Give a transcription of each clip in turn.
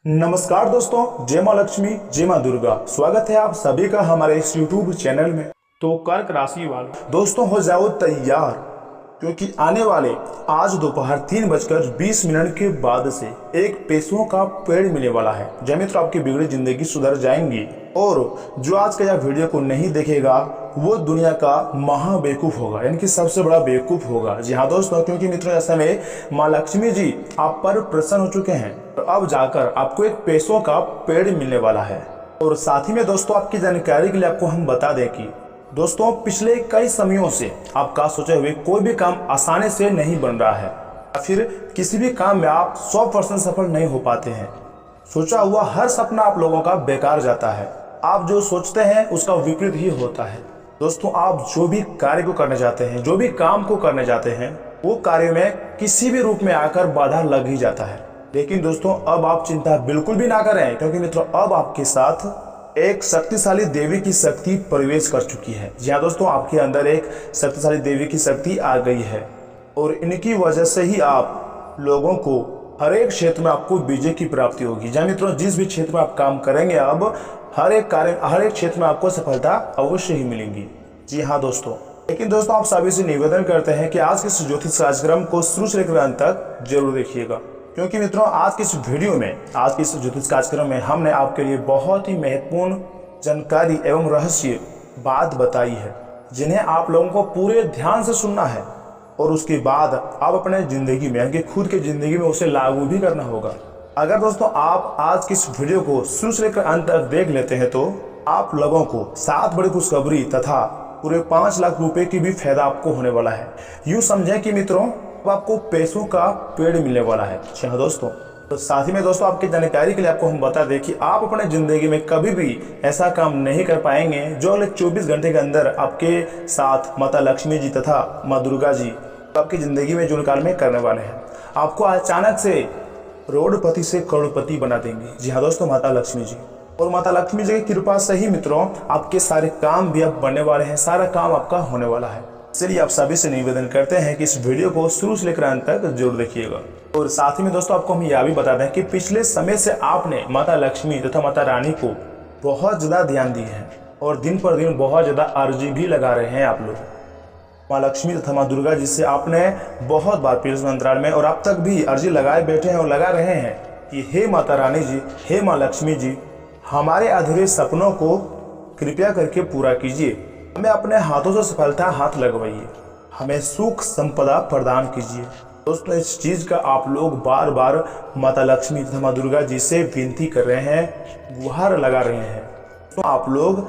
नमस्कार दोस्तों, जय माँ लक्ष्मी, जय माँ दुर्गा। स्वागत है आप सभी का हमारे इस YouTube चैनल में। तो कर्क राशि वाले दोस्तों हो जाओ तैयार, क्योंकि आने वाले आज दोपहर 3:20 के बाद से एक पैसों का पेड़ मिलने वाला है। जय मित्र, आपकी बिगड़ी जिंदगी सुधर जाएंगी और जो आज का यह वीडियो को नहीं देखेगा वो दुनिया का महा बेवकूफ होगा, यानी कि सबसे बड़ा बेवकूफ होगा। जी हाँ दोस्तों, क्योंकि मित्रों ऐसे में माँ लक्ष्मी जी आप पर प्रसन्न हो चुके हैं और अब जाकर आपको एक पैसों का पेड़ मिलने वाला है। और साथ ही में दोस्तों आपकी जानकारी के लिए आपको हम बता दें कि दोस्तों पिछले कई समयों से आपका सोचे हुए कोई भी काम आसानी से नहीं बन रहा है या फिर किसी भी काम में आप 100% सफल नहीं हो पाते हैं। सोचा हुआ हर सपना आप लोगों का बेकार जाता है। आप जो सोचते हैं उसका विपरीत ही होता है। दोस्तों आप जो भी कार्य को करने जाते हैं, जो भी काम को करने जाते हैं, वो कार्य में किसी भी रूप में आकर बाधा लग ही जाता है। लेकिन दोस्तों अब आप चिंता बिल्कुल भी ना करें, क्योंकि मित्रों अब आपके साथ एक शक्तिशाली देवी की शक्ति प्रवेश कर चुकी है। जी हाँ दोस्तों, आपके अंदर एक शक्तिशाली देवी की शक्ति आ गई है और इनकी वजह से ही आप लोगों को हर एक क्षेत्र में आपको विजय की प्राप्ति होगी। जी मित्रों, जिस भी क्षेत्र में आप काम करेंगे अब हर एक क्षेत्र में आपको सफलता अवश्य ही मिलेगी। जी हाँ दोस्तों, लेकिन दोस्तों आप सभी से निवेदन करते हैं कि आज के इस ज्योतिष कार्यक्रम को शुरू से लेकर अंत तक जरूर देखिएगा, क्योंकि मित्रों आज के इस वीडियो में, आज के इस ज्योतिष कार्यक्रम में हमने आपके लिए बहुत ही महत्वपूर्ण जानकारी एवं रहस्य बात बताई है, जिन्हें आप लोगों को पूरे ध्यान से सुनना है और उसके बाद आप अपने जिंदगी में, यानी खुद की जिंदगी में उसे लागू भी करना होगा। अगर दोस्तों आप आज की इस वीडियो को शुरू से लेकर अंत तक देख लेते हैं तो आप लोगों को 7 बड़ी खुशखबरी तथा पूरे 5 लाख रुपए की भी फायदा आपको होने वाला है। यूँ समझें कि मित्रों अब आपको पैसों का पेड़ मिलने वाला है। जी हाँ दोस्तों, तो साथ ही में दोस्तों आपकी जानकारी के लिए आपको हम बता दें कि आप अपने जिंदगी में कभी भी ऐसा काम नहीं कर पाएंगे जो अगले 24 घंटे के अंदर आपके साथ माता लक्ष्मी जी तथा माँ दुर्गा जी आपकी जिंदगी में जो काल में करने वाले हैं। आपको अचानक से करोड़पति से करोड़पति बना देंगे। जी हाँ दोस्तों, माता लक्ष्मी जी, और माता लक्ष्मी जी की कृपा से ही मित्रों आपके सारे काम भी अब बनने वाले हैं, सारा काम आपका होने वाला है। इसलिए आप सभी से निवेदन करते हैं कि इस वीडियो को शुरू से लेकर अंत तक जरूर देखिएगा। और साथ ही में दोस्तों आपको हम यह भी बता दें कि पिछले समय से आपने माता लक्ष्मी तथा माता रानी को बहुत ज़्यादा ध्यान दिए हैं और दिन पर दिन बहुत ज़्यादा अर्जी भी लगा रहे हैं आप लोग। माँ लक्ष्मी तथा माँ दुर्गा जी से आपने बहुत बार पीड़ित अंतराल में और अब तक भी अर्जी लगाए बैठे हैं और लगा रहे हैं कि हे माता रानी जी, हे माँ लक्ष्मी जी, हमारे अधूरे सपनों को कृपया करके पूरा कीजिए, हमें अपने हाथों से सफलता हाथ लगवाइए, हमें सुख संपदा प्रदान कीजिए। दोस्तों इस चीज़ का आप लोग बार बार माता लक्ष्मी तथा माँ दुर्गा जी से विनती कर रहे हैं, गुहार लगा रहे हैं। तो आप लोग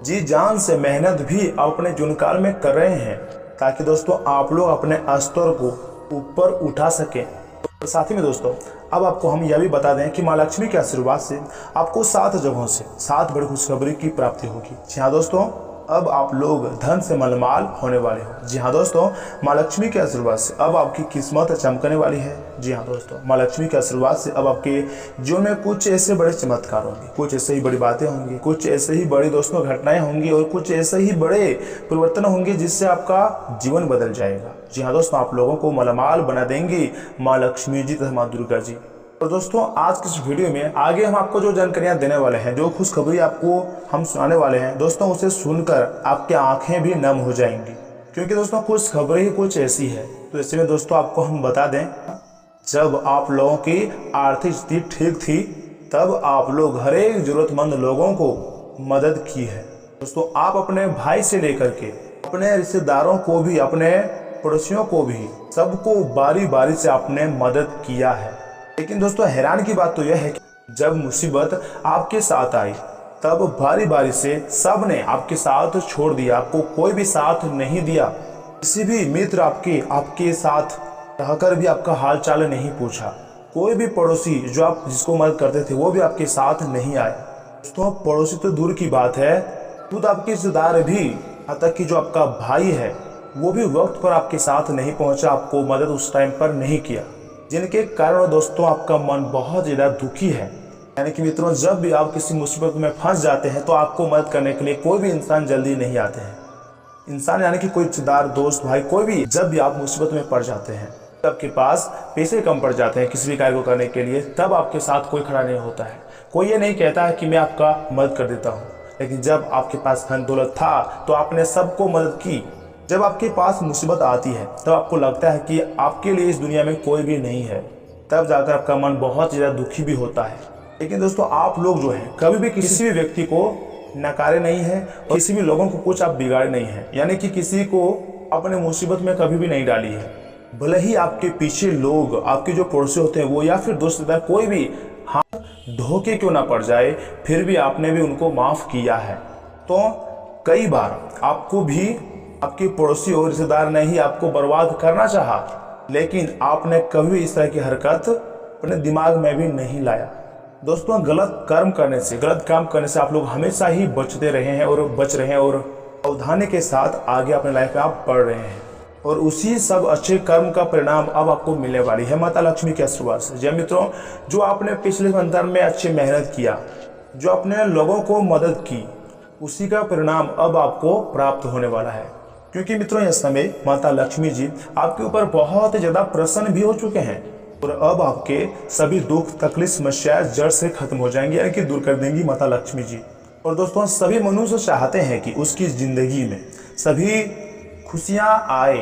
जी जान से मेहनत भी अपने जीवनकाल में कर रहे हैं ताकि दोस्तों आप लोग अपने स्तर को ऊपर उठा सकें। और साथ ही में दोस्तों अब आपको हम यह भी बता दें कि माँ लक्ष्मी के आशीर्वाद से आपको 7 जगहों से 7 बड़ी खुशखबरी की प्राप्ति होगी। जी हाँ दोस्तों, अब आप लोग धन से मालामाल होने वाले हो। जी हाँ दोस्तों, माँ लक्ष्मी के आशीर्वाद से अब आपकी किस्मत चमकने वाली है। जी हाँ दोस्तों, माँ लक्ष्मी के आशीर्वाद से अब आपके जीवन में कुछ ऐसे बड़े चमत्कार होंगे, कुछ ऐसे ही बड़ी बातें होंगी, कुछ ऐसे ही बड़ी दोस्तों घटनाएं होंगी और कुछ ऐसे ही बड़े परिवर्तन होंगे जिससे आपका जीवन बदल जाएगा। जी हाँ दोस्तों, आप लोगों को मालामाल बना देंगी माँ लक्ष्मी जी तथा माँ दुर्गा जी। और दोस्तों आज की इस वीडियो में आगे हम आपको जो जानकारियां देने वाले हैं, जो खुशखबरी आपको हम सुनाने वाले हैं दोस्तों, उसे सुनकर आपकी आंखें भी नम हो जाएंगी, क्योंकि दोस्तों खुशखबरी ही कुछ ऐसी है। तो ऐसे में दोस्तों आपको हम बता दें, जब आप लोगों की आर्थिक स्थिति ठीक थी तब आप लोग हर एक जरूरतमंद लोगों को मदद की है। दोस्तों आप अपने भाई से लेकर के अपने रिश्तेदारों को भी, अपने पड़ोसियों को भी, सबको बारी बारी से आपने मदद किया है। लेकिन दोस्तों हैरान की बात तो यह है कि जब मुसीबत आपके साथ आई तब बारी बारी से सब ने आपके साथ छोड़ दिया, आपको कोई भी साथ नहीं दिया। किसी भी मित्र आपके साथ रहकर भी आपका हाल चाल नहीं पूछा। कोई भी पड़ोसी जो आप जिसको मदद करते थे वो भी आपके साथ नहीं आए। दोस्तों पड़ोसी तो दूर की बात है, खुद आपके रिश्तेदार भी, यहाँ तक कि जो आपका भाई है वो भी वक्त पर आपके साथ नहीं पहुंचा, आपको मदद उस टाइम पर नहीं किया, जिनके कारण दोस्तों आपका मन बहुत ज़्यादा दुखी है। यानी कि मित्रों जब भी आप किसी मुसीबत में फंस जाते हैं तो आपको मदद करने के लिए कोई भी इंसान जल्दी नहीं आते हैं। इंसान यानी कि कोई रिश्तेदार, दोस्त, भाई, कोई भी, जब भी आप मुसीबत में पड़ जाते हैं आपके पास पैसे कम पड़ जाते हैं किसी भी कार्य को करने के लिए, तब आपके साथ कोई खड़ा नहीं होता है। कोई ये नहीं कहता है कि मैं आपका मदद कर देता हूँ, लेकिन जब आपके पास धन दौलत था तो आपने सबको मदद की। जब आपके पास मुसीबत आती है तब आपको लगता है कि आपके लिए इस दुनिया में कोई भी नहीं है, तब जाकर आपका मन बहुत ज़्यादा दुखी भी होता है। लेकिन दोस्तों, आप लोग जो है कभी भी किसी भी व्यक्ति को नकारे नहीं है और किसी भी लोगों को कुछ आप बिगाड़े नहीं है, यानी कि किसी को अपने मुसीबत में कभी भी नहीं डाली है। भले ही आपके पीछे लोग, आपके जो पड़ोसी होते हैं वो या फिर दोस्त, कोई भी हाथ धोखे क्यों ना पड़ जाए, फिर भी आपने भी उनको माफ़ किया है। तो कई बार आपको भी आपके पड़ोसी और रिश्तेदार ने ही आपको बर्बाद करना चाहा, लेकिन आपने कभी इस तरह की हरकत अपने दिमाग में भी नहीं लाया। दोस्तों, गलत कर्म करने से, गलत काम करने से आप लोग हमेशा ही बचते रहे हैं और बच रहे हैं और सावधानी के साथ आगे अपने लाइफ में आप बढ़ रहे हैं, और उसी सब अच्छे कर्म का परिणाम अब आपको मिलने वाली है माता लक्ष्मी के आशीर्वाद से। जय मित्रों, जो आपने पिछले मंत्र में अच्छी मेहनत किया, जो आपने लोगों को मदद की, उसी का परिणाम अब आपको प्राप्त होने वाला है। क्योंकि मित्रों, इस समय माता लक्ष्मी जी आपके ऊपर बहुत ज़्यादा प्रसन्न भी हो चुके हैं और अब आपके सभी दुख तकलीफ समस्याएं जड़ से खत्म हो जाएंगी, यानी कि दूर कर देंगी माता लक्ष्मी जी। और दोस्तों, सभी मनुष्य चाहते हैं कि उसकी ज़िंदगी में सभी खुशियाँ आए,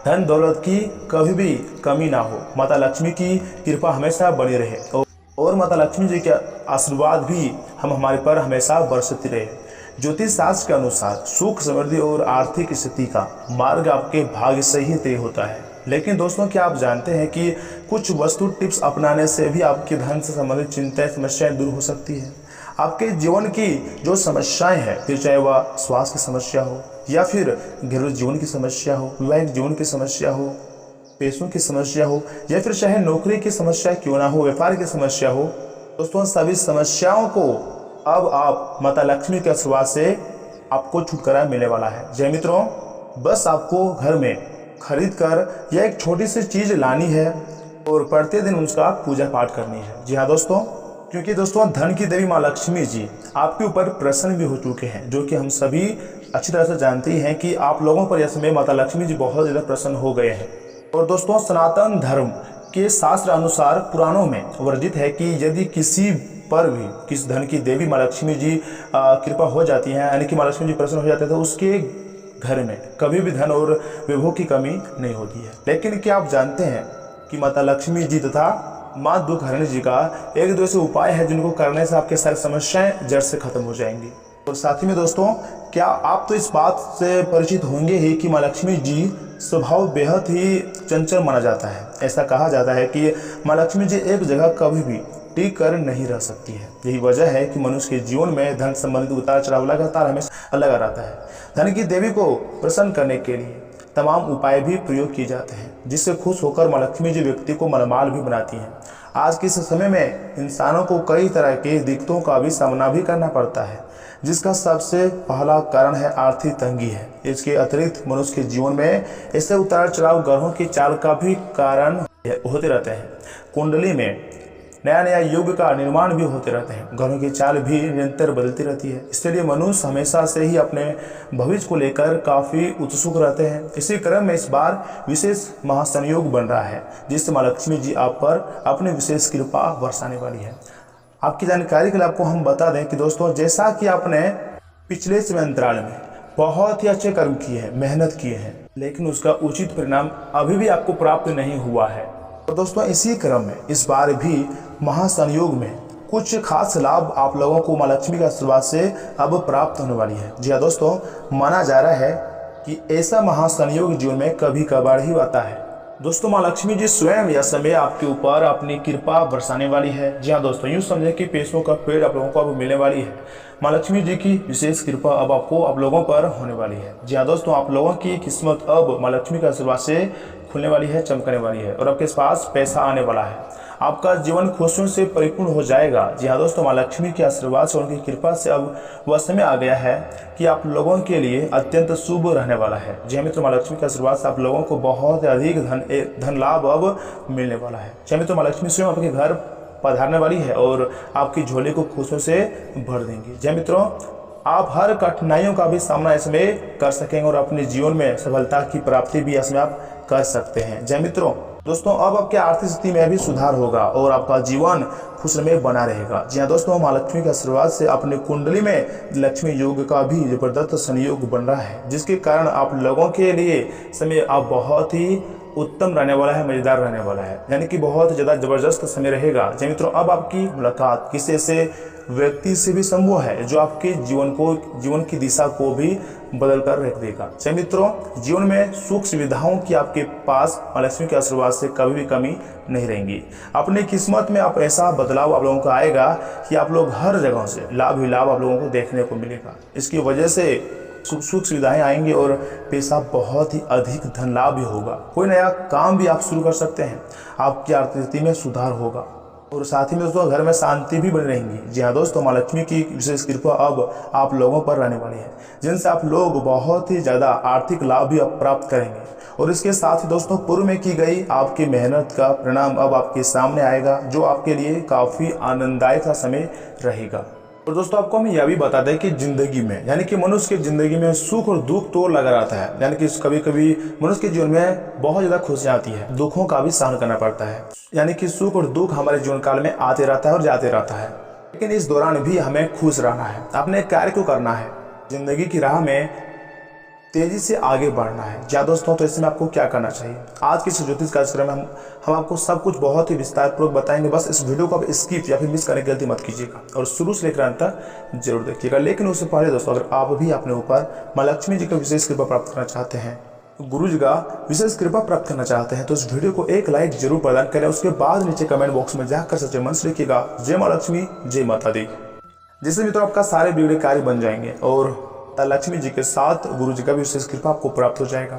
धन दौलत की कभी भी कमी ना हो, माता लक्ष्मी की कृपा हमेशा बनी रहे और माता लक्ष्मी जी के आशीर्वाद भी हमारे पर हमेशा बरसती रहे। ज्योतिष शास्त्र के अनुसार सुख, समृद्धि और आर्थिक स्थिति का मार्ग आपके भाग्य से ही तय होता है। लेकिन दोस्तों, क्या आप जानते हैं कि कुछ वस्तु टिप्स अपनाने से भी आपके धन से संबंधित चिंताएं, समस्याएं दूर हो सकती है। आपके जीवन की जो समस्याएं हैं, फिर चाहे वह स्वास्थ्य की समस्या हो या फिर घरेलू जीवन की समस्या हो, वैवाहिक जीवन की समस्या हो, पैसों की समस्या हो या फिर चाहे नौकरी की समस्या क्यों ना हो, व्यापार की समस्या हो, दोस्तों सभी समस्याओं को अब आप माता लक्ष्मी के आशीर्वाद से आपको छुटकारा मिलने वाला है। जय मित्रों, बस आपको घर में खरीद कर यह एक छोटी सी चीज़ लानी है और प्रतिदिन उसका पूजा पाठ करनी है। जी हाँ दोस्तों, क्योंकि दोस्तों धन की देवी माँ लक्ष्मी जी आपके ऊपर प्रसन्न भी हो चुके हैं, जो कि हम सभी अच्छी तरह से जानते हैं कि आप लोगों पर यह समय माता लक्ष्मी जी बहुत ज़्यादा प्रसन्न हो गए हैं। और दोस्तों, सनातन धर्म के शास्त्र अनुसार पुराणों में वर्णित है कि यदि किसी पर भी किस धन की देवी माँ लक्ष्मी जी कृपा हो जाती है, यानी कि माँ लक्ष्मी जी प्रसन्न हो जाते हैं, तो उसके घर में कभी भी धन और वैभव की कमी नहीं होती है। लेकिन क्या आप जानते हैं कि माता लक्ष्मी जी तथा माँ दुख हरणी जी का एक दो ऐसे उपाय है जिनको करने से आपके सारी समस्याएं जड़ से खत्म हो जाएंगी। और साथ ही में दोस्तों, क्या आप तो इस बात से परिचित होंगे ही कि माँ लक्ष्मी जी स्वभाव बेहद ही चंचल माना जाता है। ऐसा कहा जाता है कि माँ लक्ष्मी जी एक जगह कभी भी टिक कर नहीं रह सकती है। यही वजह है कि मनुष्य के जीवन में धन संबंधित उतार चढ़ाव लगातार हमेशा लगा रहता है। धन की देवी को प्रसन्न करने के लिए तमाम उपाय भी प्रयोग किए जाते हैं, जिससे खुश होकर माँ लक्ष्मी जी व्यक्ति को मालामाल भी बनाती हैं। आज के समय में इंसानों को कई तरह के दिक्कतों का भी सामना भी करना पड़ता है, जिसका सबसे पहला कारण है आर्थिक तंगी है। इसके अतिरिक्त मनुष्य के जीवन में ऐसे उतार चढ़ाव ग्रहों की चाल का भी कारण होते रहते हैं। कुंडली में नया नया युग का निर्माण भी होते रहते हैं, ग्रहों की चाल भी निरंतर बदलती रहती है। इसलिए मनुष्य हमेशा से ही अपने भविष्य को लेकर काफ़ी उत्सुक रहते हैं। इसी क्रम में इस बार विशेष महासंयोग बन रहा है, जिससे माँ लक्ष्मी जी आप पर अपनी विशेष कृपा बरसाने वाली है। आपकी जानकारी के लिए आपको हम बता दें कि दोस्तों, जैसा कि आपने पिछले समय अंतराल में बहुत ही अच्छे कर्म किए हैं, मेहनत किए हैं, लेकिन उसका उचित परिणाम अभी भी आपको प्राप्त नहीं हुआ है। तो दोस्तों, इसी क्रम में इस बार भी महासंयोग में कुछ खास लाभ आप लोगों को माँ लक्ष्मी के आशीर्वाद से अब प्राप्त होने वाली है। जी हाँ दोस्तों, माना जा रहा है कि ऐसा महासंयोग जीवन में कभी कभार ही आता है। दोस्तों, माँ लक्ष्मी जी स्वयं यह समय आपके ऊपर अपनी कृपा बरसाने वाली है। जी हाँ दोस्तों, यूँ समझे कि पैसों का पेड़ आप लोगों को अब मिलने वाली है। माँ लक्ष्मी जी की विशेष कृपा अब आपको आप लोगों पर होने वाली है। जी हाँ दोस्तों, आप लोगों की किस्मत अब माँ लक्ष्मी के आशीर्वाद से खुलने वाली है, चमकने वाली है और आपके पास पैसा आने वाला है। आपका जीवन खुशियों से परिपूर्ण हो जाएगा। जी हाँ दोस्तों, माँ लक्ष्मी के आशीर्वाद से, उनकी कृपा से अब वह समय आ गया है कि आप लोगों के लिए अत्यंत शुभ रहने वाला है। जी हाँ मित्रों, माँ लक्ष्मी के आशीर्वाद से आप लोगों को बहुत अधिक धन लाभ अब मिलने वाला है। जी हाँ मित्रों, माँ लक्ष्मी स्वयं आपके घर पधारने वाली है और आपकी झोली को खुशियों से भर देंगी। जी हाँ मित्रों, आप हर कठिनाइयों का भी सामना इसमें कर सकेंगे और अपने जीवन में सफलता की प्राप्ति भी इसमें आप कर सकते हैं। जय मित्रों, दोस्तों अब आपकी आर्थिक स्थिति में भी सुधार होगा और आपका जीवन खुशनुमा बना रहेगा। जी हाँ दोस्तों, मां लक्ष्मी के आशीर्वाद से अपनी कुंडली में लक्ष्मी योग का भी जबरदस्त संयोग बन रहा है, जिसके कारण आप लोगों के लिए समय अब बहुत ही उत्तम रहने वाला है, मजेदार रहने वाला है, यानी कि बहुत ज़्यादा जबरदस्त समय रहेगा। जी मित्रों, अब आपकी मुलाकात किसी ऐसे व्यक्ति से भी संभव है जो आपके जीवन की दिशा को भी बदल कर रख देगा। जी मित्रों, जीवन में सुख सुविधाओं की आपके पास मां लक्ष्मी के आशीर्वाद से कभी भी कमी नहीं रहेंगी। अपनी किस्मत में आप ऐसा बदलाव आप लोगों को आएगा कि आप लोग हर जगह से लाभ ही लाभ आप लोगों को देखने को मिलेगा। इसकी वजह से सुख सुविधाएं आएंगी और पैसा बहुत ही अधिक धन लाभ भी होगा। कोई नया काम भी आप शुरू कर सकते हैं, आपकी आर्थिक स्थिति में सुधार होगा और साथ ही में दोस्तों घर में शांति भी बनी रहेंगी। जी हाँ दोस्तों, मां लक्ष्मी की विशेष कृपा अब आप लोगों पर रहने वाली है, जिनसे आप लोग बहुत ही ज़्यादा आर्थिक लाभ भी अब प्राप्त करेंगे। और इसके साथ ही दोस्तों पूर्व में की गई आपकी मेहनत का परिणाम अब आपके सामने आएगा, जो आपके लिए काफ़ी आनंददायक सा समय रहेगा। और दोस्तों आपको हम यह भी बता दें कि जिंदगी में, यानी कि मनुष्य की जिंदगी में सुख और दुख तो लगा रहता है, यानी कि कभी कभी मनुष्य के जीवन में बहुत ज़्यादा खुशियाँ आती है, दुखों का भी सहन करना पड़ता है, यानी कि सुख और दुख हमारे जीवन काल में आते रहता है और जाते रहता है। लेकिन इस दौरान भी हमें खुश रहना है, अपने कार्य को करना है, जिंदगी की राह में तेजी से आगे बढ़ना है। जी दोस्तों, तो इसमें आपको क्या करना चाहिए, आज के इस ज्योतिष कार्यक्रम में हम आपको सब कुछ बहुत ही विस्तार पूर्वक बताएंगे। बस इस वीडियो को आप स्किप या फिर मिस करने की गलती मत कीजिएगा और शुरू से लेकर अंत तक जरूर देखिएगा। लेकिन उससे पहले दोस्तों, अगर आप भी अपने ऊपर मां लक्ष्मी जी का विशेष कृपा प्राप्त करना चाहते हैं, गुरु जी का विशेष कृपा प्राप्त करना चाहते हैं, तो इस वीडियो को एक लाइक जरूर प्रदान करें। उसके बाद नीचे कमेंट बॉक्स में जाकर सच्चे मन से लिखिएगा जय मां लक्ष्मी, जय माता दी, जिससे मित्रों आपका सारे बिगड़े कार्य बन जाएंगे और लक्ष्मी जी के साथ गुरु जी का भी विशेष कृपा आपको प्राप्त हो जाएगा।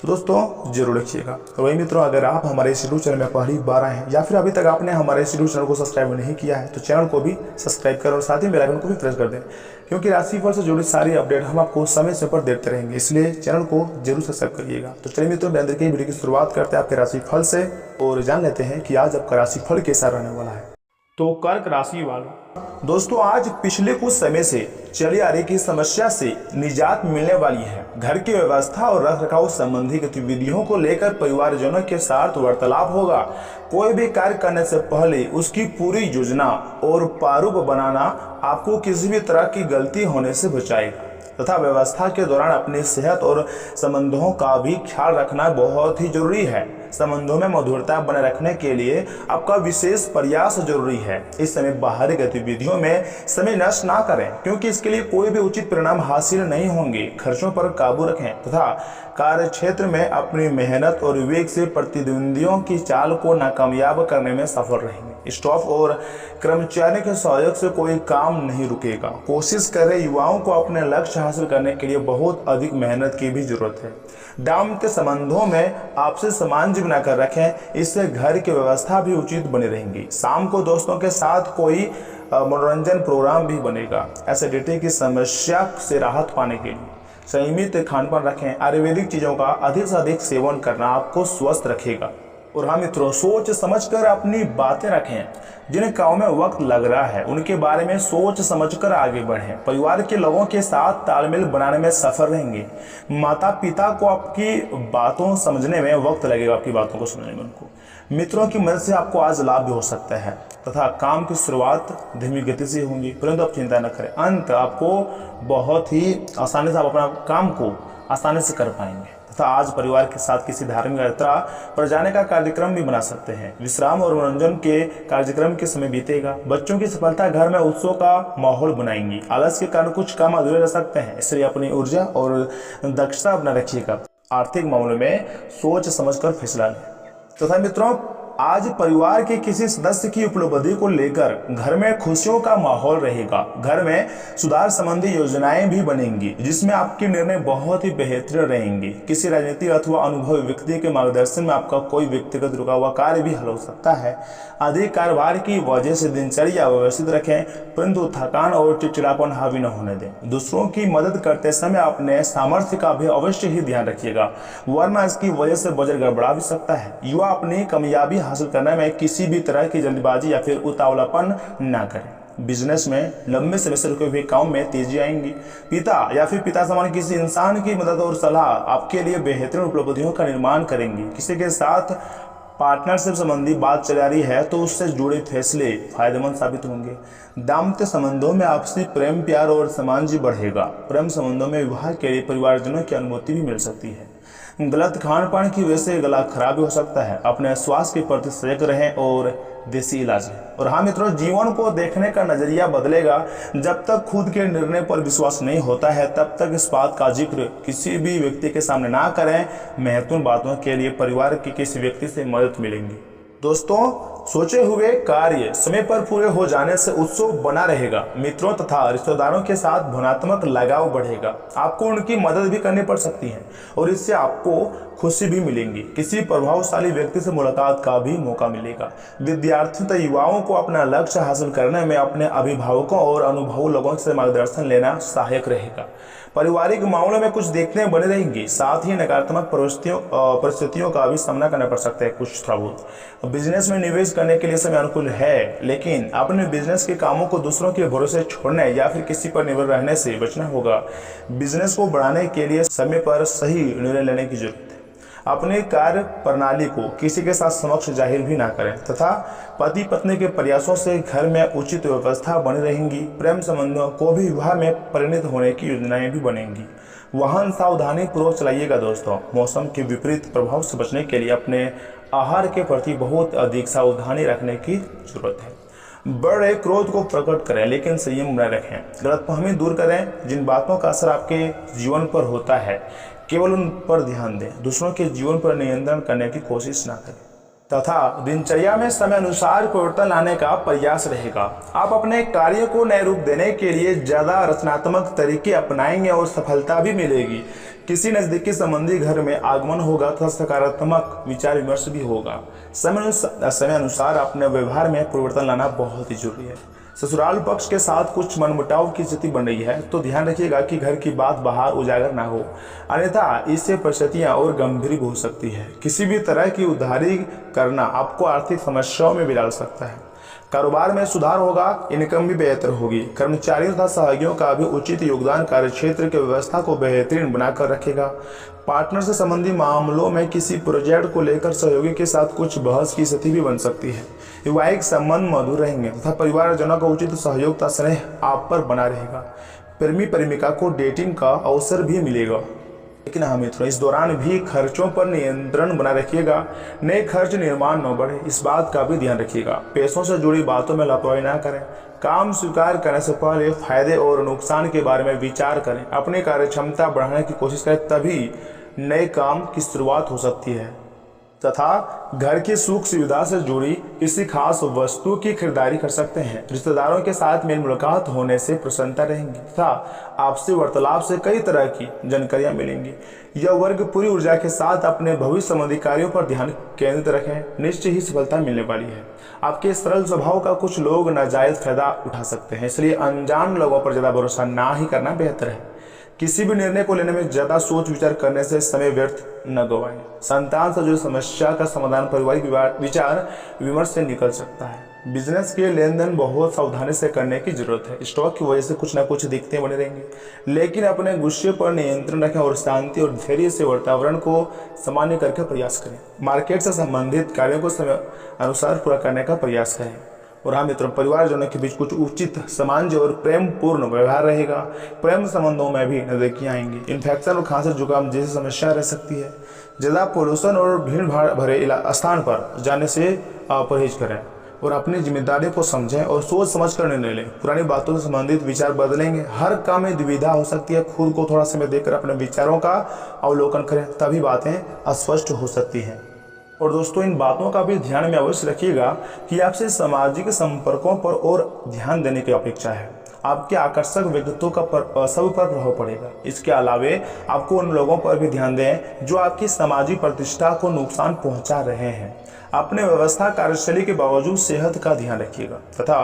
तो दोस्तों जरूर लिखिएगा। तो वही मित्रों, अगर आप हमारे इस यूट्यूब चैनल में पहली बार आए हैं या फिर अभी तक आपने हमारे इस यूट्यूब चैनल को सब्सक्राइब नहीं किया है, तो चैनल को भी सब्सक्राइब करें और साथ ही बेल आइकन को भी प्रेस कर दें, क्योंकि राशिफल से जुड़ी सारी अपडेट हम आपको समय समय पर देते रहेंगे, इसलिए चैनल को जरूर सब्सक्राइब करिएगा। तो चलिए मित्रों, अंदर की वीडियो की शुरुआत करते हैं आपके राशिफल से और जान लेते हैं कि आज आपका राशिफल कैसा रहने वाला है। तो कर्क राशि वालों, दोस्तों आज पिछले कुछ समय से चली आ रही की समस्या से निजात मिलने वाली है। घर की व्यवस्था और रख रखाव संबंधी गतिविधियों को लेकर परिवारजनों के साथ वार्तालाप होगा। कोई भी कार्य करने से पहले उसकी पूरी योजना और प्रारूप बनाना आपको किसी भी तरह की गलती होने से बचाएगा तथा व्यवस्था के दौरान अपनी सेहत और संबंधों का भी ख्याल रखना बहुत ही जरूरी है। संबंधों में मधुरता बनाए रखने के लिए आपका विशेष प्रयास जरूरी है। इस समय बाहरी गतिविधियों में समय नष्ट ना करें, क्योंकि इसके लिए कोई भी उचित परिणाम हासिल नहीं होंगे। खर्चों पर काबू रखें तथा कार्य क्षेत्र में अपनी मेहनत और विवेक से प्रतिद्वंदियों की चाल को नाकामयाब करने में सफल रहेंगे। स्टाफ और कर्मचारियों के सहयोग से कोई काम नहीं रुकेगा। कोशिश करें युवाओं को अपने लक्ष्य हासिल करने के लिए बहुत अधिक मेहनत की भी जरूरत है। दाम्पत्य संबंधों में आपसे सामंजस्य बनाकर रखें, इससे घर की व्यवस्था भी उचित बनी रहेंगी। शाम को दोस्तों के साथ कोई मनोरंजन प्रोग्राम भी बनेगा। एसिडिटी की समस्या से राहत पाने के लिए संयमित खानपान रखें। आयुर्वेदिक चीज़ों का अधिक से अधिक सेवन करना आपको स्वस्थ रखेगा। और हाँ मित्रों, सोच समझकर अपनी बातें रखें। जिन कामों में वक्त लग रहा है उनके बारे में सोच समझकर आगे बढ़ें। परिवार के लोगों के साथ तालमेल बनाने में सफल रहेंगे। माता पिता को आपकी बातों समझने में वक्त लगेगा, आपकी बातों को समझने में उनको। मित्रों की मदद से आपको आज लाभ भी हो सकता है तथा काम की शुरुआत धीमी गति से होंगी, परंतु आप चिंता न करें, अंत आपको बहुत ही आसानी से आप अपना काम को आसानी से कर पाएंगे। तथा आज परिवार के साथ किसी धार्मिक यात्रा पर जाने का कार्यक्रम भी बना सकते हैं। विश्राम और मनोरंजन के कार्यक्रम के समय बीतेगा। बच्चों की सफलता घर में उत्सव का माहौल बनाएंगी। आलस के कारण कुछ काम अधूरे रह सकते हैं, इसलिए अपनी ऊर्जा और दक्षता अपना रखिएगा। आर्थिक मामलों में सोच समझकर फैसला लें। तथा मित्रों, आज परिवार के किसी सदस्य की उपलब्धि को लेकर घर में खुशियों का माहौल रहेगा। घर में सुधार संबंधी योजनाएं भी बनेंगी, जिसमें आपके निर्णय बहुत ही बेहतर रहेंगे। किसी राजनीतिक अथवा अनुभवी व्यक्ति के मार्गदर्शन में आपका कोई व्यक्तिगत रुका हुआ कार्य भी हल हो सकता है। अधिक कारोबार की वजह से दिनचर्या व्यवस्थित रखें, परंतु थकान और चिड़चिड़ापन हावी न होने दें। दूसरों की मदद करते समय अपने सामर्थ्य का भी अवश्य ही ध्यान रखिएगा, वरना इसकी वजह से बजट गड़बड़ा भी सकता है। युवा अपनी कामयाबी हासिल करने में किसी भी तरह की जल्दबाजी या फिर उतावलापन ना करें। बिजनेस में लंबे समय से रुके हुए काम में तेजी आएंगी। पिता या फिर पिता समान किसी इंसान की मदद और सलाह आपके लिए बेहतरीन उपलब्धियों का निर्माण करेंगी। किसी के साथ पार्टनरशिप संबंधी बात चल रही है तो उससे जुड़े फैसले फायदेमंद साबित होंगे। दाम्पत्य संबंधों में आपसी प्रेम, प्यार और सामंजस्य बढ़ेगा। प्रेम संबंधों में विवाह के लिए परिवारजनों की अनुमति भी मिल सकती है। गलत खान पान की वजह से गला खराब भी हो सकता है। अपने स्वास्थ्य के प्रति सजग रहें और देसी इलाज है। और हाँ मित्रों, जीवन को देखने का नजरिया बदलेगा। जब तक खुद के निर्णय पर विश्वास नहीं होता है तब तक इस बात का जिक्र किसी भी व्यक्ति के सामने ना करें। महत्वपूर्ण बातों के लिए परिवार के किसी व्यक्ति से मदद मिलेंगी। दोस्तों, सोचे हुए कार्य समय पर पूरे हो जाने से उत्सव बना रहेगा। मित्रों तथा रिश्तेदारों के साथ भावनात्मक लगाव बढ़ेगा। आपको उनकी मदद भी करनी पड़ सकती है और इससे आपको खुशी भी मिलेंगी। किसी प्रभावशाली व्यक्ति से मुलाकात का भी मौका मिलेगा। विद्यार्थियों तथा युवाओं को अपना लक्ष्य हासिल करने में अपने अभिभावकों और अनुभवी लोगों से मार्गदर्शन लेना सहायक रहेगा। पारिवारिक मामलों में कुछ देखने बने रहेंगी। साथ ही नकारात्मक परिस्थितियों का भी सामना करना पड़ सकता है कुछ थोड़ा बहुत। बिजनेस में निवेश करने के लिए समय अनुकूल है, लेकिन अपने बिजनेस के कामों को दूसरों के भरोसे छोड़ने या फिर किसी पर निर्भर रहने से बचना होगा। बिजनेस को बढ़ाने के लिए समय पर सही निर्णय लेने की जरूरत है। अपने कार्य प्रणाली को किसी के साथ समक्ष जाहिर भी ना करें तथा पति पत्नी के प्रयासों से घर में उचित व्यवस्था बनी रहेंगी। प्रेम संबंधों को भी विवाह में परिणत होने की योजनाएं भी बनेंगी। वाहन सावधानी पूर्वक चलाइएगा। दोस्तों, मौसम के विपरीत प्रभाव से बचने के लिए अपने आहार के प्रति बहुत अधिक सावधानी रखने की जरूरत है। बढ़ रहे क्रोध को प्रकट करें लेकिन संयम बनाए रखें। गलतफहमी दूर करें। जिन बातों का असर आपके जीवन पर होता है केवल उन पर ध्यान दें। दूसरों के जीवन पर नियंत्रण करने की कोशिश ना करें तथा दिनचर्या में समय अनुसार परिवर्तन लाने का प्रयास रहेगा। आप अपने कार्य को नए रूप देने के लिए ज्यादा रचनात्मक तरीके अपनाएंगे और सफलता भी मिलेगी। किसी नजदीकी संबंधी घर में आगमन होगा तथा सकारात्मक विचार विमर्श भी होगा। समय अनुसार अपने व्यवहार में परिवर्तन लाना बहुत ही जरूरी है। ससुराल पक्ष के साथ कुछ मनमुटाव की स्थिति बन रही है तो ध्यान रखिएगा कि घर की बात बाहर उजागर ना हो, अन्यथा इससे परिस्थितियां और गंभीर हो सकती है। किसी भी तरह की उधारी करना आपको आर्थिक समस्याओं में भी डाल सकता है। कारोबार में सुधार होगा, इनकम भी बेहतर होगी। कर्मचारियों तथा सहयोगियों का भी उचित योगदान कार्यक्षेत्र की व्यवस्था को बेहतरीन बनाकर रखेगा। पार्टनर से संबंधी मामलों में किसी प्रोजेक्ट को लेकर सहयोगी के साथ कुछ बहस की स्थिति भी बन सकती है। वैवाहिक संबंध मधुर रहेंगे तथा परिवारजनों का उचित सहयोग तथा स्नेह आप पर बना रहेगा। प्रेमी प्रेमिका को डेटिंग का अवसर भी मिलेगा। लेकिन हाँ मित्रों, इस दौरान भी खर्चों पर नियंत्रण बना रखिएगा। नए खर्च निर्माण न बढ़े, इस बात का भी ध्यान रखिएगा। पैसों से जुड़ी बातों में लापरवाही ना करें। काम स्वीकार करने से पहले फायदे और नुकसान के बारे में विचार करें। अपनी कार्य क्षमता बढ़ाने की कोशिश करें, तभी नए काम की शुरुआत हो सकती है तथा घर की सुख सुविधा से जुड़ी किसी खास वस्तु की खरीदारी कर सकते हैं। रिश्तेदारों के साथ मेल मुलाकात होने से प्रसन्नता रहेंगी तथा आपसी वार्तालाप से कई तरह की जानकारियां मिलेंगी। यह वर्ग पूरी ऊर्जा के साथ अपने भविष्य संबंधी कार्यों पर ध्यान केंद्रित रखें। निश्चय ही सफलता मिलने वाली है। आपके सरल स्वभाव का कुछ लोग नाजायज फायदा उठा सकते हैं, इसलिए अनजान लोगों पर ज्यादा भरोसा ना ही करना बेहतर है। किसी भी निर्णय को लेने में ज्यादा सोच विचार करने से समय व्यर्थ न गवाएं। संतान से जुड़ी समस्या का समाधान पारिवारिक विचार विमर्श से निकल सकता है। बिजनेस के लेन देन बहुत सावधानी से करने की जरूरत है। स्टॉक की वजह से कुछ ना कुछ दिक्कतें बने रहेंगी, लेकिन अपने गुस्से पर नियंत्रण रखें और शांति और धैर्य से वातावरण को सामान्य करके प्रयास करें। मार्केट से संबंधित कार्यों को समय अनुसार पूरा करने का प्रयास करें। और हाँ मित्रों, परिवारजनों के बीच कुछ उचित सामंजस्य और प्रेम पूर्ण व्यवहार रहेगा। प्रेम संबंधों में भी नजदीकियां आएंगी। इन्फेक्शन और खांसी जुकाम जैसी समस्या रह सकती है। ज्यादा पोल्यूशन और भीड़ भाड़ भरे स्थान पर जाने से परहेज करें और अपनी जिम्मेदारी को समझें और सोच समझ कर निर्णय लें। पुरानी बातों से संबंधित विचार बदलेंगे। हर काम में दुविधा हो सकती है। खुद को थोड़ा समय देकर अपने विचारों का अवलोकन करें, तभी बातें अस्पष्ट हो सकती हैं। और दोस्तों, इन बातों का भी ध्यान में अवश्य रखिएगा कि आपसे सामाजिक संपर्कों पर और ध्यान देने की अपेक्षा है। आपके आकर्षक व्यक्तित्व का सब पर प्रभाव पड़ेगा। इसके अलावे आपको उन लोगों पर भी ध्यान दें जो आपकी सामाजिक प्रतिष्ठा को नुकसान पहुंचा रहे हैं। अपने व्यवस्था कार्यशैली के बावजूद सेहत का ध्यान रखिएगा तथा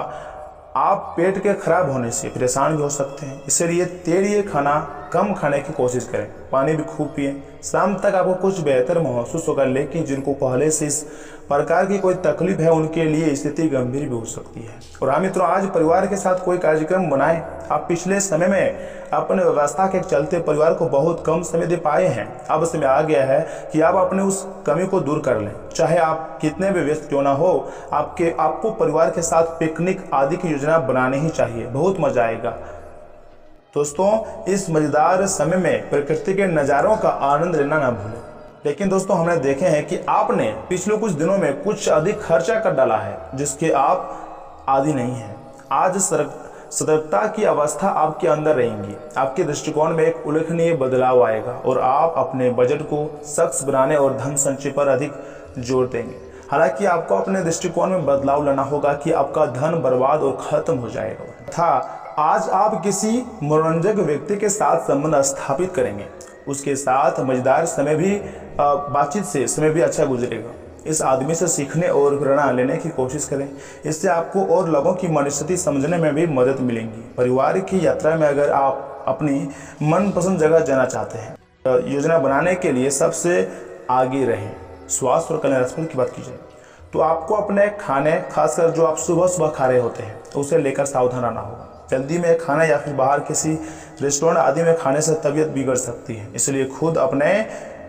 आप पेट के खराब होने से परेशान भी हो सकते हैं। इसलिए तेलीय खाना कम खाने की कोशिश करें। पानी भी खूब पिएं। शाम तक आपको कुछ बेहतर महसूस होगा, लेकिन जिनको पहले से इस प्रकार की कोई तकलीफ है उनके लिए स्थिति गंभीर भी हो सकती है। और हाँ मित्रों, आज परिवार के साथ कोई कार्यक्रम बनाएं। आप पिछले समय में अपने व्यवस्था के चलते परिवार को बहुत कम समय दे पाए हैं। अब समय आ गया है कि आप अपने उस कमी को दूर कर लें। चाहे आप कितने भी व्यस्त क्यों ना हो, आपको परिवार के साथ पिकनिक आदि की योजना बनानी ही चाहिए। बहुत मजा आएगा। दोस्तों, इस मजेदार समय में प्रकृति के नज़ारों का आनंद लेना ना भूलें। लेकिन दोस्तों, हमने देखे हैं कि आपने पिछले कुछ दिनों में कुछ अधिक खर्चा कर डाला है जिसके आप आदी नहीं हैं। आज सतर्कता की अवस्था आपके अंदर रहेंगी। आपके दृष्टिकोण में एक उल्लेखनीय बदलाव आएगा और आप अपने बजट को सख्त बनाने और धन संचय पर अधिक जोर देंगे। हालांकि आपको अपने दृष्टिकोण में बदलाव लाना होगा कि आपका धन बर्बाद और खत्म हो जाएगा। तथा आज आप किसी मनोरंजक व्यक्ति के साथ संबंध स्थापित करेंगे। उसके साथ मजेदार समय भी बातचीत से समय भी अच्छा गुजरेगा। इस आदमी से सीखने और प्रेरणा लेने की कोशिश करें। इससे आपको और लोगों की मनस्थिति समझने में भी मदद मिलेगी। परिवार की यात्रा में अगर आप अपनी मनपसंद जगह जाना चाहते हैं, योजना बनाने के लिए सबसे आगे रहें। स्वास्थ्य और कल्याण राशिफल की बात की जाए तो आपको अपने खाने, खासकर जो आप सुबह सुबह खा रहे होते हैं, उसे लेकर सावधान रहना होगा। जल्दी में खाना या फिर बाहर किसी रेस्टोरेंट आदि में खाने से तबीयत बिगड़ सकती है। इसलिए खुद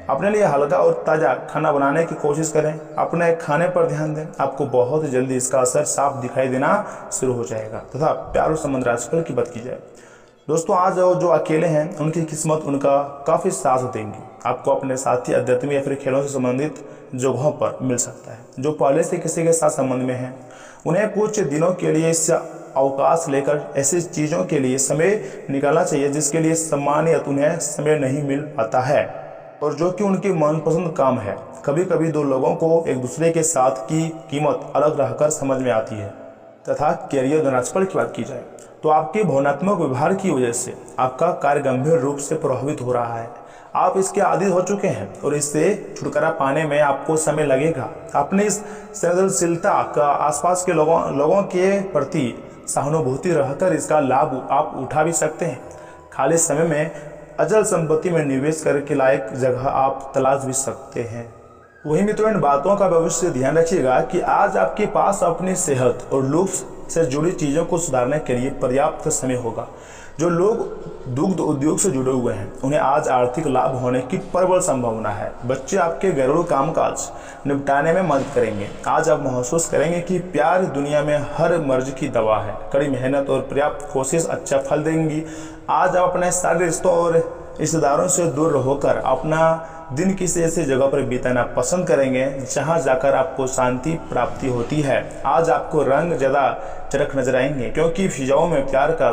अपने लिए हल्का और ताज़ा खाना बनाने की कोशिश करें। अपने खाने पर ध्यान दें। आपको बहुत जल्दी इसका असर साफ दिखाई देना शुरू हो जाएगा। तथा प्यार और संबंध राशिफल की बात की जाए दोस्तों, आज जो अकेले हैं उनकी किस्मत उनका काफ़ी साथ देंगी। आपको अपने साथी अध्यात्म या फिर खेलों से संबंधित जगहों पर मिल सकता है। जो पहले से किसी के साथ संबंध में हैं, उन्हें कुछ दिनों के लिए इस अवकाश लेकर ऐसी चीज़ों के लिए समय निकालना चाहिए जिसके लिए सामान्यतः उन्हें समय नहीं मिल पाता है और जो कि उनकी मनपसंद काम है। कभी कभी दो लोगों को एक दूसरे के साथ की कीमत अलग रहकर समझ में आती है। तथा कैरियर राशिफल की बात की जाए तो आपके भावनात्मक व्यवहार की वजह से आपका कार्य गंभीर रूप से प्रभावित हो रहा है। आप इसके आदी हो चुके हैं और इससे छुटकारा पाने में आपको समय लगेगा। अपनी इस संवेदनशीलता का आसपास के लोगों के प्रति सहानुभूति रहकर इसका लाभ आप उठा भी सकते हैं। खाली समय में अचल संपत्ति में निवेश करके लायक जगह आप तलाश भी सकते हैं। वही मित्रों, इन बातों का भविष्य ध्यान रखिएगा कि आज आपके पास अपनी सेहत और लुक्स से जुड़ी चीज़ों को सुधारने के लिए पर्याप्त समय होगा। जो लोग दुग्ध उद्योग से जुड़े हुए हैं उन्हें आज आर्थिक लाभ होने की प्रबल संभावना है। बच्चे आपके घरेलू कामकाज निपटाने में मदद करेंगे। आज आप महसूस करेंगे कि प्यार दुनिया में हर मर्ज की दवा है। कड़ी मेहनत और पर्याप्त कोशिश अच्छा फल देंगी। आज आप अपने सारे रिश्तों और रिश्तेदारों से दूर होकर अपना दिन किसी ऐसी जगह पर बिताना पसंद करेंगे जहां जाकर आपको शांति प्राप्ति होती है। आज आपको रंग ज़्यादा चरक नजर आएंगे क्योंकि फिजाओं में प्यार का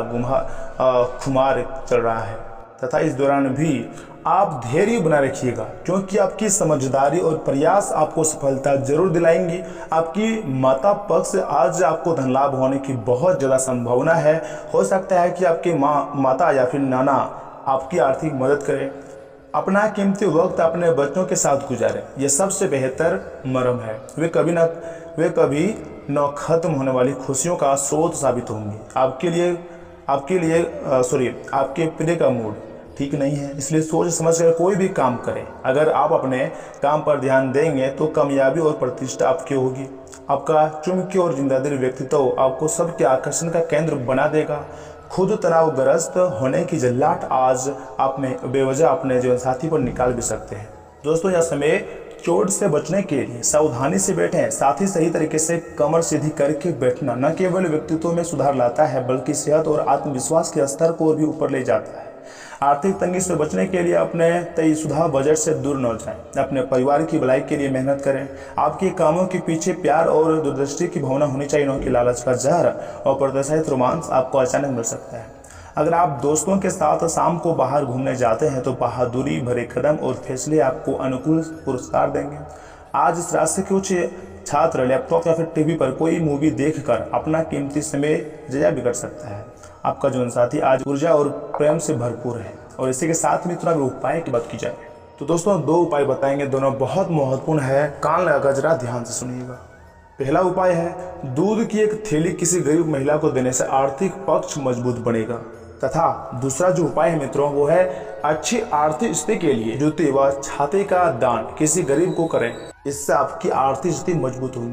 खुमार चल रहा है। तथा इस दौरान भी आप धैर्य बना रखिएगा क्योंकि आपकी समझदारी और प्रयास आपको सफलता जरूर दिलाएंगी। आपकी माता पक्ष से आज आपको धन लाभ होने की बहुत ज़्यादा संभावना है। हो सकता है कि आपकी माता या फिर नाना आपकी आर्थिक मदद करें। अपना कीमती वक्त अपने बच्चों के साथ गुजारें। यह सबसे बेहतर मरहम है। वे कभी न खत्म होने वाली खुशियों का स्रोत साबित होंगी। आपके प्रिय का मूड ठीक नहीं है, इसलिए सोच समझ कर कोई भी काम करें। अगर आप अपने काम पर ध्यान देंगे तो कामयाबी और प्रतिष्ठा आपकी होगी। आपका चुमकी और जिंदादिल व्यक्तित्व आपको सबके आकर्षण का केंद्र बना देगा। खुद तनावग्रस्त होने की जल्लाट आज आप में बेवजह अपने जीवन साथी पर निकाल भी सकते हैं। दोस्तों, यह समय चोट से बचने के लिए सावधानी से बैठें। साथ ही सही तरीके से कमर सीधी करके बैठना न केवल व्यक्तित्व में सुधार लाता है बल्कि सेहत और आत्मविश्वास के स्तर को भी ऊपर ले जाता है। आर्थिक तंगी से बचने के लिए अपने तयशुदा बजट से दूर न जाएं। अपने परिवार की भलाई के लिए मेहनत करें। आपके कामों के पीछे प्यार और दूरदृष्टि की भावना होनी चाहिए, न कि लालच का जहर और प्रोत्साहित रोमांस आपको अचानक मिल सकता है। अगर आप दोस्तों के साथ शाम को बाहर घूमने जाते हैं तो बहादुरी भरे कदम और फैसले आपको अनुकूल पुरस्कार देंगे। आज इस राशि के कुछ छात्र लैपटॉप या फिर टीवी पर कोई मूवी देखकर अपना कीमती समय ज़ाया भी कर सकता है। आपका जीवन साथी आज ऊर्जा और प्रेम से भरपूर है। और इसी के साथ में थोड़ा उपाय की बात की जाए तो दोस्तों 2 उपाय बताएंगे, दोनों बहुत महत्वपूर्ण है। कान लगाकर जरा ध्यान से सुनिएगा। पहला उपाय है दूध की एक थैली किसी गरीब महिला को देने से आर्थिक पक्ष मजबूत बनेगा तथा दूसरा जो उपाय है मित्रों वो है अच्छी आर्थिक स्थिति के लिए जूते व छाते का दान किसी गरीब को करें। इससे आपकी आर्थिक स्थिति मजबूत होगी।